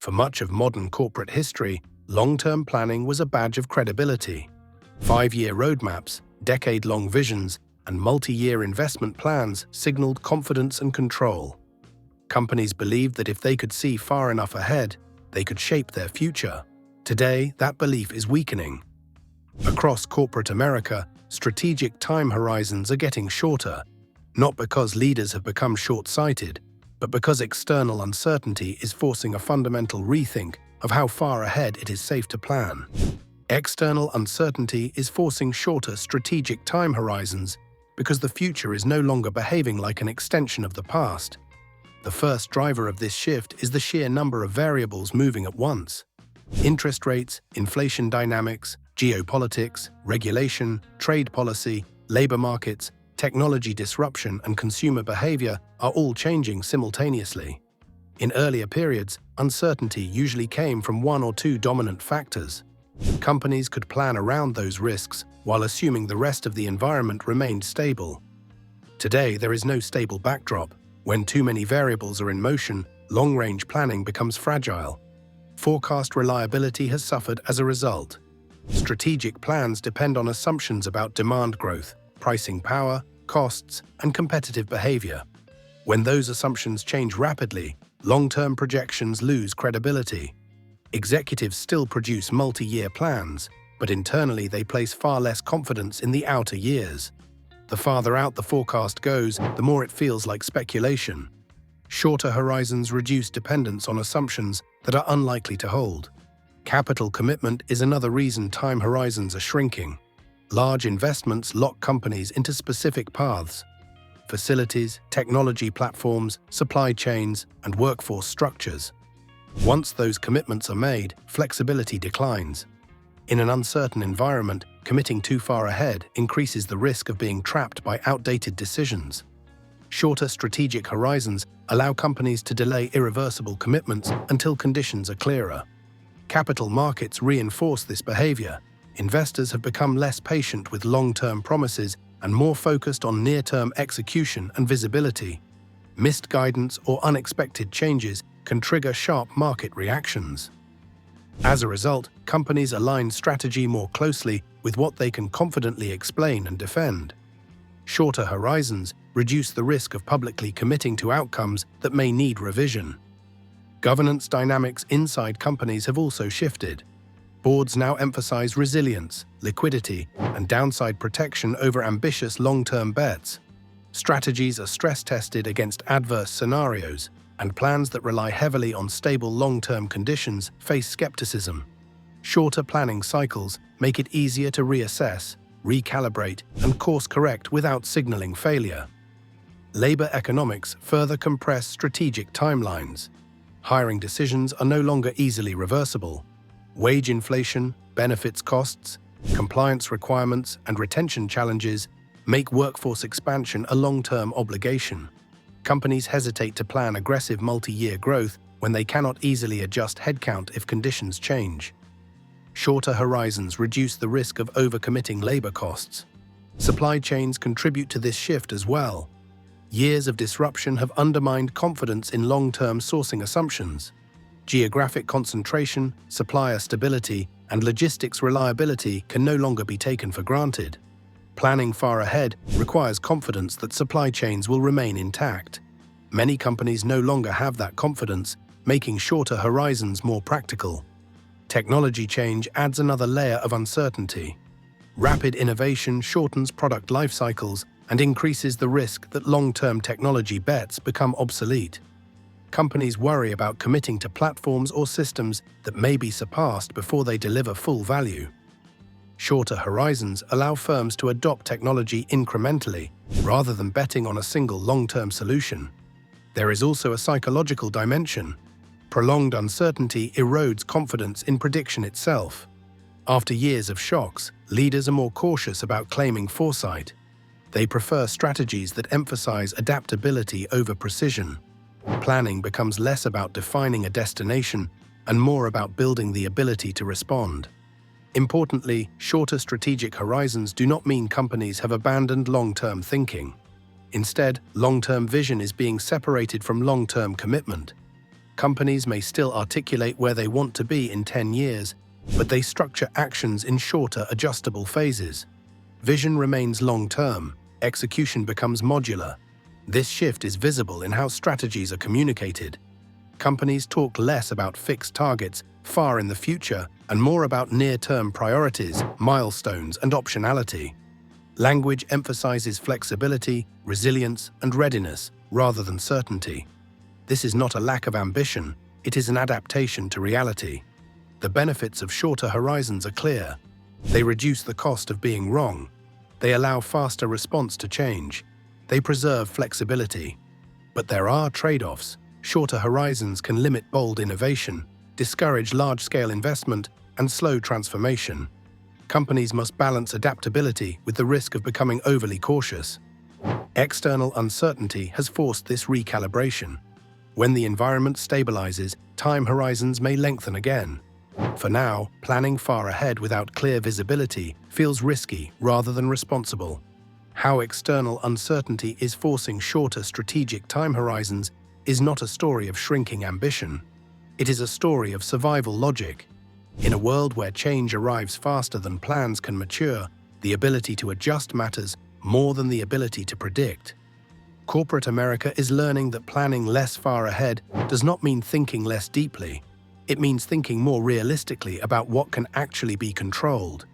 For much of modern corporate history, long-term planning was a badge of credibility. 5-year roadmaps, decade-long visions, and multi-year investment plans signaled confidence and control. Companies believed that if they could see far enough ahead, they could shape their future. Today, that belief is weakening. Across corporate America, strategic time horizons are getting shorter, not because leaders have become short-sighted, but because external uncertainty is forcing a fundamental rethink of how far ahead it is safe to plan. External uncertainty is forcing shorter strategic time horizons because the future is no longer behaving like an extension of the past. The first driver of this shift is the sheer number of variables moving at once. Interest rates, inflation dynamics, geopolitics, regulation, trade policy, labor markets, technology disruption, and consumer behavior are all changing simultaneously. In earlier periods, uncertainty usually came from one or two dominant factors. Companies could plan around those risks while assuming the rest of the environment remained stable. Today, there is no stable backdrop. When too many variables are in motion, long-range planning becomes fragile. Forecast reliability has suffered as a result. Strategic plans depend on assumptions about demand growth, pricing power, costs, and competitive behavior. When those assumptions change rapidly, long-term projections lose credibility. Executives still produce multi-year plans, but internally they place far less confidence in the outer years. The farther out the forecast goes, the more it feels like speculation. Shorter horizons reduce dependence on assumptions that are unlikely to hold. Capital commitment is another reason time horizons are shrinking. Large investments lock companies into specific paths. Facilities, technology platforms, supply chains, and workforce structures. Once those commitments are made, flexibility declines. In an uncertain environment, committing too far ahead increases the risk of being trapped by outdated decisions. Shorter strategic horizons allow companies to delay irreversible commitments until conditions are clearer. Capital markets reinforce this behavior. Investors have become less patient with long-term promises and more focused on near-term execution and visibility. Missed guidance or unexpected changes can trigger sharp market reactions. As a result, companies align strategy more closely with what they can confidently explain and defend. Shorter horizons reduce the risk of publicly committing to outcomes that may need revision. Governance dynamics inside companies have also shifted. Boards now emphasize resilience, liquidity, and downside protection over ambitious long-term bets. Strategies are stress-tested against adverse scenarios, and plans that rely heavily on stable long-term conditions face skepticism. Shorter planning cycles make it easier to reassess, recalibrate, and course-correct without signaling failure. Labor economics further compress strategic timelines. Hiring decisions are no longer easily reversible. Wage inflation, benefits costs, compliance requirements, and retention challenges make workforce expansion a long-term obligation. Companies hesitate to plan aggressive multi-year growth when they cannot easily adjust headcount if conditions change. Shorter horizons reduce the risk of overcommitting labor costs. Supply chains contribute to this shift as well. Years of disruption have undermined confidence in long-term sourcing assumptions. Geographic concentration, supplier stability, and logistics reliability can no longer be taken for granted. Planning far ahead requires confidence that supply chains will remain intact. Many companies no longer have that confidence, making shorter horizons more practical. Technology change adds another layer of uncertainty. Rapid innovation shortens product life cycles and increases the risk that long-term technology bets become obsolete. Companies worry about committing to platforms or systems that may be surpassed before they deliver full value. Shorter horizons allow firms to adopt technology incrementally, rather than betting on a single long-term solution. There is also a psychological dimension. Prolonged uncertainty erodes confidence in prediction itself. After years of shocks, leaders are more cautious about claiming foresight. They prefer strategies that emphasize adaptability over precision. Planning becomes less about defining a destination and more about building the ability to respond. Importantly, shorter strategic horizons do not mean companies have abandoned long-term thinking. Instead, long-term vision is being separated from long-term commitment. Companies may still articulate where they want to be in 10 years, but they structure actions in shorter, adjustable phases. Vision remains long-term, execution becomes modular. This shift is visible in how strategies are communicated. Companies talk less about fixed targets far in the future and more about near-term priorities, milestones, and optionality. Language emphasizes flexibility, resilience, and readiness rather than certainty. This is not a lack of ambition, it is an adaptation to reality. The benefits of shorter horizons are clear. They reduce the cost of being wrong. They allow faster response to change. They preserve flexibility. But there are trade-offs. Shorter horizons can limit bold innovation, discourage large-scale investment, and slow transformation. Companies must balance adaptability with the risk of becoming overly cautious. External uncertainty has forced this recalibration. When the environment stabilizes, time horizons may lengthen again. For now, planning far ahead without clear visibility feels risky rather than responsible. How external uncertainty is forcing shorter strategic time horizons is not a story of shrinking ambition. It is a story of survival logic. In a world where change arrives faster than plans can mature, the ability to adjust matters more than the ability to predict. Corporate America is learning that planning less far ahead does not mean thinking less deeply. It means thinking more realistically about what can actually be controlled.